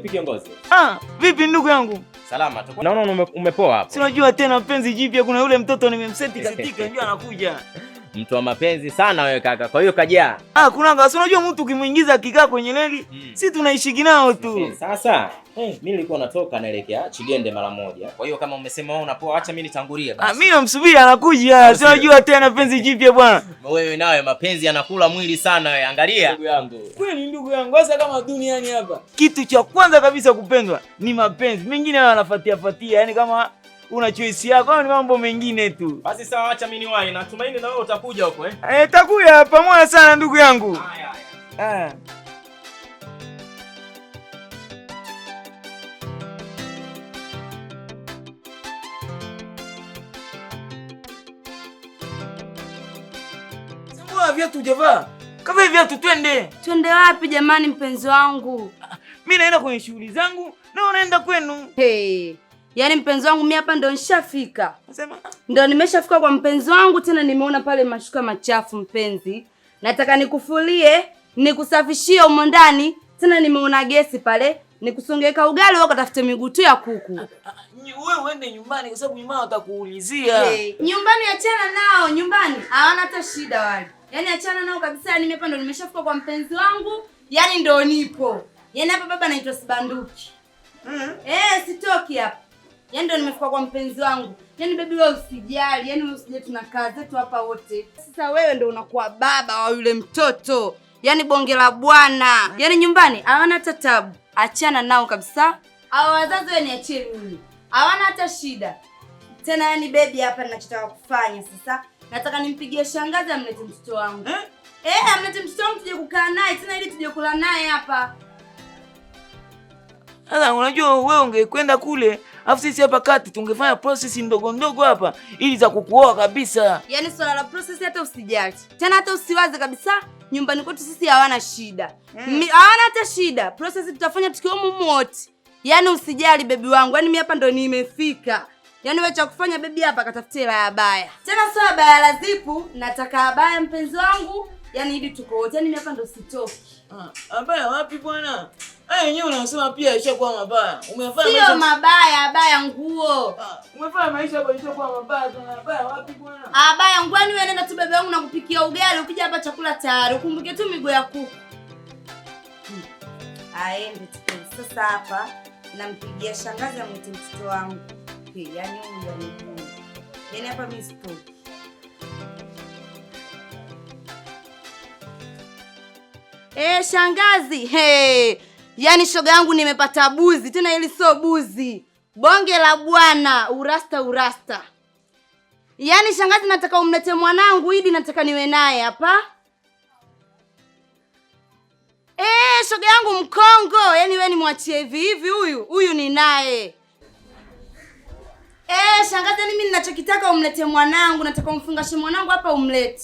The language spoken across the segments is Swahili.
Vipi kiongozi? Vipi ndugu yangu? Salama tu. Naona umepoa hapo. Si unajua tena mpenzi jipya, kuna yule mtoto nimemseti katika ndio anakuja. Mtu wa mapenzi sana wewe kaka. Kwa hiyo kajaa. Kunanga, si unajua mtu ukimuingiza akikaa kwenye reli, si tunaishi nao tu. Sasa, mimi nilikuwa natoka naelekea Chigende mara moja. Kwa hiyo kama umesema wewe unapoa, acha mimi nitangulie basi. Mimi namsubiri anakuja. Si unajua tena mpenzi jipya bwana. Wewe nawe mapenzi yanakula mwili sana wewe. Angalia. Ndugu yangu. Kweli ndugu yangu, sasa kama duniani hapa, kitu cha kwanza kabisa kupendwa ni mapenzi. Mengine wanafuatia, yani kama una choice yako, ni mambo mengine tu. Basi sawa, acha mimi niwahi. Natumaini na wewe utakuja huko takuja pamoja sana ndugu yangu. Haya. Sasa viatu hujavaa. Kama viatu twende. Twende wapi jamani mpenzi wangu? Mimi naenda kwenye shughuli zangu na unaenda kwenu. Yaani mpenzi wangu mimi hapa ndo nishafika. Nasema ndo nimeshafika kwa mpenzi wangu, tena nimeona pale mashuka machafu mpenzi. Nataka nikufulie, nikusafishie umo ndani, tena nimeona gesi pale, nikusongeka ugali wako tafute miguu tu ya kuku. Wewe uende nyumbani kwa sababu nyumbani watakuulizia. Nyumbani achana nao, nyumbani hawana hata shida wale. Yaani achana nao kabisa, mimi hapa ndo nimeshafika kwa mpenzi wangu, yaani ndo nipo. Yaani hapa baba anaitwa Sibanduki. Sitoki hapa. Yaani ndo nimefika kwa mpenzi wangu. Yaani baby wewe usijali, yaani wewe usije, tunakaa zetu hapa wote. Sasa wewe ndo unakuwa baba wa yule mtoto. Yaani bonge la bwana. Yaani nyumbani hawana hata tabu. Achana nao kabisa. Hao wazazi wewe niachie mimi. Hawana hata shida. Tena yaani baby hapa ninachotaka kufanya sasa, nataka nimpigie shangazi amlete mtoto wangu. Amlete mtoto wangu tuje kukaa naye, tena ili tuje kula naye hapa. Sasa unajua wewe ungekwenda kule, afu sisi hapa kati tungefanya process ndogo ndogo hapa ili za kukuoa kabisa. Yaani swala la process hata usijali. Tena hata usiwaze kabisa. Nyumbani kwetu sisi hawana shida. Hawana hata shida. Process tutafanya tukiwa wote. Yaani usijali baby wangu. Yaani mimi hapa ndo nimefika. Yaani wewe cha kufanya baby hapa katafutie la abaya. Tena sio abaya la zipu, nataka abaya mpenzi wangu. Yaani ili tuko wote. Yaani mimi hapa ndo sitoki. Abaya wapi bwana? Yenyewe unasema pia ishakuwa mabaya. Umefanya maisha sio mabaya, abaya nguo. Umefanya maisha hapo ishakuwa mabaya. Abaya wapi bwana? Abaya nguo, ni wewe nenda tu bebe wangu na kupikia ugali, ukija hapa chakula tayari. Ukumbuke tu miguu ya kuku. Aende tu. Sasa hapa nampigia shangazi amwite mtoto wangu. Yaani huyu ni. Yaani hapa mimi sitoki. Shangazi. Yaani shoga yangu nimepata buzi, tena hili sio buzi. Bonge la bwana, urasta. Yaani shangazi nataka umlete mwanangu Idi, nataka niwe naye hapa. Shoga yangu mkongo, yaani wewe nimwachie hivi huyu ni naye. Shangazi mimi ninachokitaka umlete mwanangu, nataka umfungashe mwanangu hapa umlete.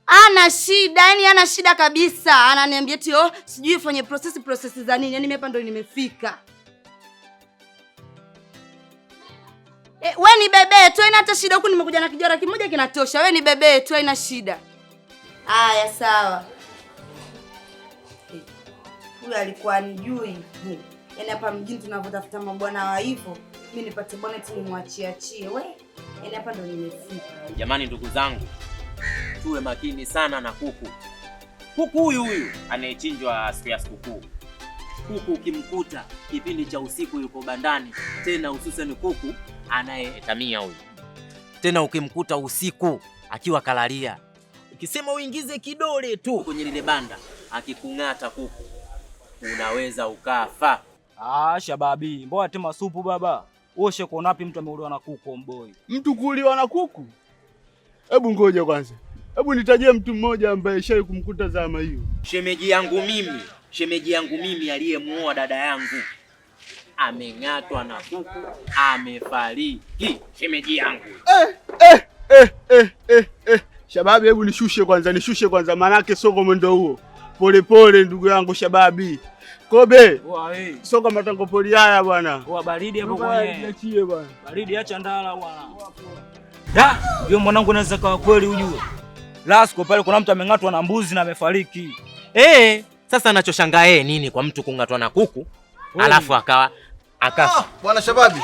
Ana shida, yani ana shida kabisa. Ananiambia eti sijui ufanye process za nini. Yaani mimi hapa ndo nimefika. Wewe ni bebe tu, haina hata shida, huku nimekuja na kijora kimoja kinatosha. Wewe ni bebe tu, haina shida. Haya sawa. Huyu alikuwa anijui. Yaani hapa mjini tunavyotafuta mabwana wa hivyo, mimi nipate bwana eti nimwachie. Yaani hapa ndo nimefika. Jamani ndugu zangu, tuwe makini sana na kuku. Kuku huyu anayechinjwa siku ya sikukuu. Kuku ukimkuta kipindi cha usiku yuko bandani, tena hususan kuku anayetamia huyu. Tena ukimkuta usiku akiwa kalalia, ukisema uingize kidole tu kwenye lile banda, akikung'ata kuku, unaweza ukafa. Shababi, mbona tema supu baba? Oshe kuona wapi mtu ameuliwa na kuku mboi? Mtu kuuliwa na kuku? Hebu ngoja kwanza. Hebu nitajie mtu mmoja ambaye shaye kumkuta zama hiyo. Shemeji yangu mimi aliyemuoa dada yangu ameng'atwa na kuku, amefariki. Shemeji yangu. Shababi, hebu nishushe kwanza manake soko mwendo huo. Pole ndugu yangu Shababi. Kobe. Soka matango poli haya bwana. Baridi hapo kwenye. Niachie bwana. Baridi acha ndala bwana. Ndio mwanangu anaweza kawa kweli ujue. Lasko pale kuna mtu ameng'atwa na mbuzi na amefariki. Sasa anachoshangaa yeye nini kwa mtu kungatwa na kuku alafu akafa? Bwana Shababi.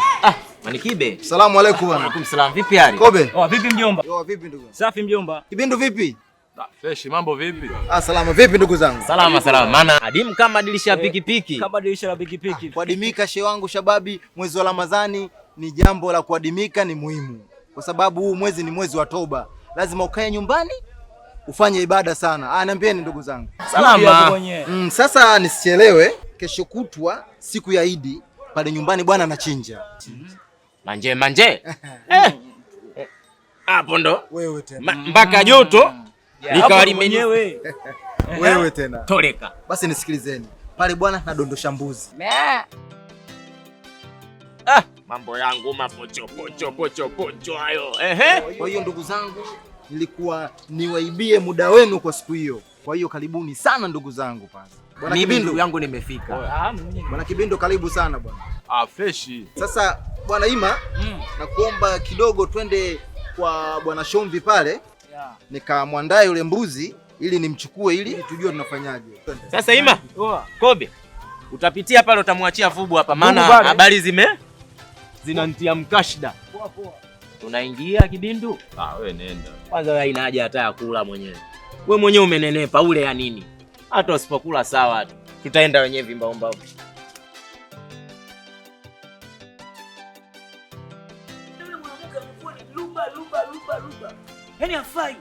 Manikibe. Salamu alaykum bwana. Waalaikum salam. Vipi hali? Kobe. Vipi mjomba? Vipi ndugu? Safi mjomba. Kibindu vipi? Fresh, mambo vipi? Salama vipi ndugu zangu? Salama. Maana adimu kama dirisha ya pikipiki. Kama dirisha la pikipiki. Kuadimika shehe wangu Shababi, mwezi wa Ramadhani ni jambo la kuadimika, ni muhimu. Kwa sababu huu mwezi ni mwezi wa toba. Lazima ukae nyumbani ufanye ibada sana. Niambieni ndugu zangu. Salama. Sasa nisichelewe, kesho kutwa siku ya Idi pale nyumbani bwana anachinja. Manje. Hapo ndo. Wewe tena. Mpaka joto likawa limenyewe. Wewe tena. Toleka. Basi nisikilizeni. Pale bwana nadondosha mbuzi. Mambo yangu mapocho hayo. Kwa hiyo ndugu zangu, nilikuwa niwaibie muda wenu kwa siku hiyo. Kwa hiyo karibuni sana ndugu zangu pale. Bwana Kibindu yangu nimefika. Bwana Kibindu karibu sana bwana. Fresh. Sasa bwana Ima, nakuomba kidogo twende kwa bwana Shomvi pale. Nikamwandae yule mbuzi ili nimchukue ili tujue tunafanyaje. Sasa Ima, Kobe, utapitia pale utamwachia Fubu hapa maana habari zinanitia mkashida. Tunaingia Kibindu? Wewe nenda. Kwanza wewe haina haja hata ya kula mwenyewe. Wewe mwenyewe umenenepa ule ya nini? Hata usipokula sawa tu. Tutaenda wenyewe vimbaomba. Yule mwanamke amekuwa ni luba. Yaani afai.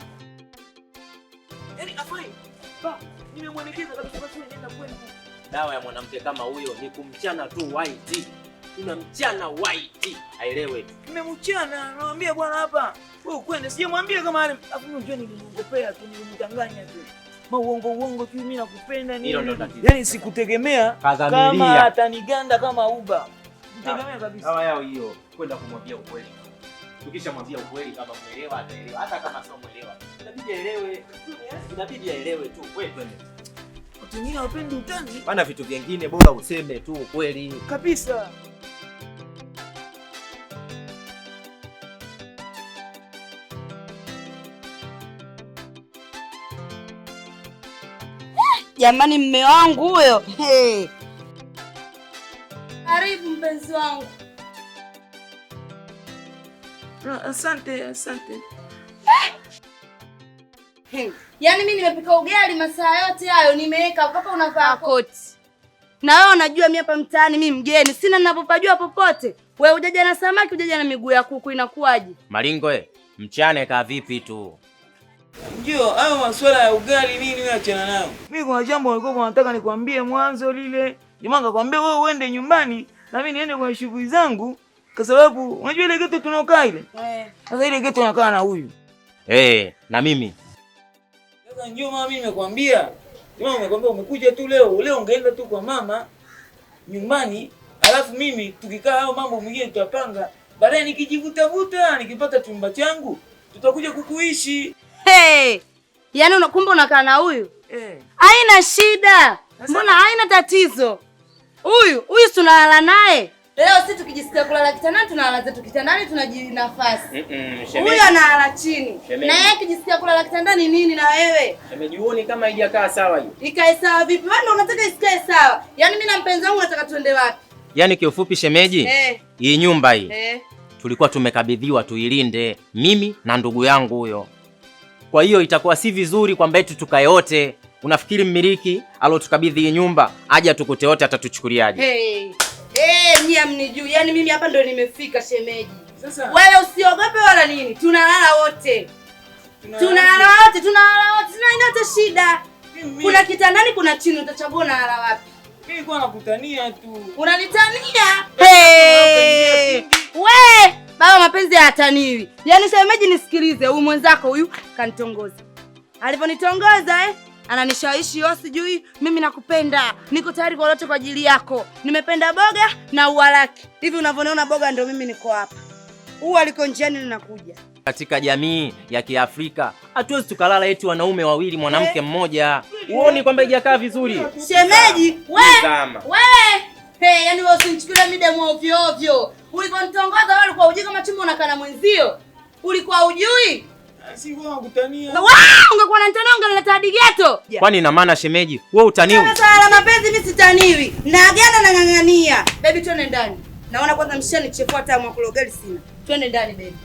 Nimemwelekeza kabisa basi nenda kwenu. Dawa ya mwanamke kama huyo ni kumchana tu white. Unamchana white. Aelewe. Nimemchana, naambia bwana hapa. Wewe kwenda sijamwambia kama ale. Afu unajua nilimngopea tu, nilimdanganya tu. Uongo tu mimi nakupenda nini. Yaani sikutegemea kama ataniganda kama uba. Nitegemea kabisa. Dawa yao hiyo kwenda kumwambia ukweli. Tukishamwambia ukweli kama muelewa ataelewa. Hata kama sio muelewa. Inabidi aelewe tu kweli. Watu wengine hawapendi utani. Bana vitu vingine bora useme tu ukweli. Kabisa. Jamani, mme wangu huyo. Karibu mpenzi wangu. Asante. Yaani mimi nimepika ugali masaa yote hayo, nimeweka mpaka unavaa koti. Na wewe unajua mimi hapa mtaani mimi mgeni, sina ninapopajua popote. Wewe ujaja na samaki, ujaja na miguu ya kuku, inakuwaje? Maringo mchane ka vipi tu? Ndio, hayo masuala ya ugali nini wewe achana nayo. Mimi kuna jambo nilikuwa nataka nikwambie mwanzo lile. Jamaa akakwambia wewe uende nyumbani na mimi niende kwa shughuli zangu kwa sababu unajua ile geto tunaokaa ile. Sasa ile geto nakaa na huyu. Na mimi. Sasa ndio mama mimi nimekwambia. Jamaa umekwambia umekuja tu leo ungeenda tu kwa mama nyumbani, alafu mimi tukikaa hao mambo mengine tutapanga. Baadaye nikijivuta nikipata chumba changu tutakuja kukuishi. Yaani unakumba unakaa na huyu? Haina shida. Mbona haina tatizo? Huyu tunalala naye. Leo sisi tukijisikia kulala kitandani tunalala zetu kitandani, tunajinafasi. Huyu analala chini. Na yeye akijisikia kulala kitandani nini na wewe? Shemejioni kama haijakaa sawa hiyo. Ikae sawa vipi? Wewe ndio unataka isikae sawa. Yaani mimi na mpenzi wangu nataka tuende wapi? Yaani kiufupi shemeji, hii nyumba hii tulikuwa tumekabidhiwa tuilinde mimi na ndugu yangu huyo. Kwa hiyo itakuwa si vizuri kwamba eti tukae wote. Unafikiri mmiliki alotukabidhi hii nyumba aje tukute wote atatuchukuliaje? Mimi amnijui. Yaani mimi hapa ndo nimefika shemeji. Sasa wewe usiogope wala nini. Tunalala wote. Tunalala wote. Sina hata shida. Kuna kitandani, kuna chini, utachagua unalala wapi? Mimi nilikuwa nakutania tu. Unanitania? Baba mapenzi hayataniwi. Yaani shemeji nisikilize, huyu mwenzako huyu kanitongoza. Alivyonitongoza ananishawishi yo sijui mimi nakupenda. Niko tayari kwa lolote kwa ajili yako. Nimependa boga na ua lake. Hivi unavyoniona boga ndio mimi niko hapa. Ua liko njiani linakuja. Katika jamii ya Kiafrika hatuwezi tukalala eti wanaume wawili mwanamke mmoja. Uone kwamba haijakaa vizuri. Shemeji, yaani wewe usinichukulie midemo ovyo. Ulikonitongoza wewe ulikuwa hujui kama chumba unakaa na mwenzio? Ulikuwa hujui? Si wewe unakutania. Ungekuwa unanitania ungeleta hadi ghetto. Kwani ina maana shemeji, wewe utaniwi? Sasa la mapenzi mimi sitaniwi. Naagana na ng'ang'ania. Baby twende ndani. Naona kwanza mshani kichefua hata mwakulogali sina. Twende ndani baby.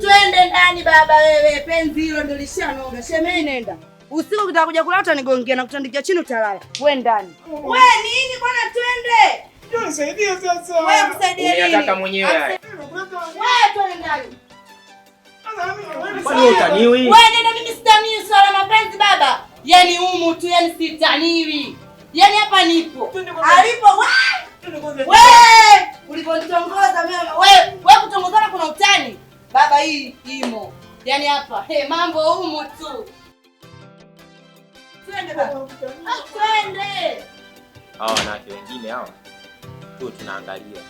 Twende ndani baba wewe. Penzi hilo ndio lishanoga. Shemeji nenda. Usiku ukitaka kuja kulala utanigongea na kutandikia chini utalala. Wewe ndani. Wewe nini bwana twende? Ndio nisaidie sasa. Wewe msaidie nini? Unataka mwenyewe haya. Wewe twende ndani. Kwani utaniwi? Wewe nenda, mimi sitaniwi swala mapenzi baba. Yaani humu tu, yaani sitaniwi. Yaani hapa nipo. Alipo wewe. Wewe uliponitongoza mimi wewe kutongozana kuna utani. Baba hii imo. Yaani hapa mambo humu tu. Twende baba. Twende. Hawa wanawake wengine hawa tu tunaangalia.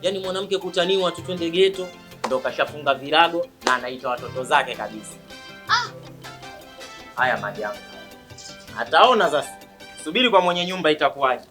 Yaani mwanamke kutaniwa tu twende ghetto ndo kashafunga virago na anaita watoto zake kabisa. Haya majanga. Ataona sasa. Subiri kwa mwenye nyumba itakuwaje.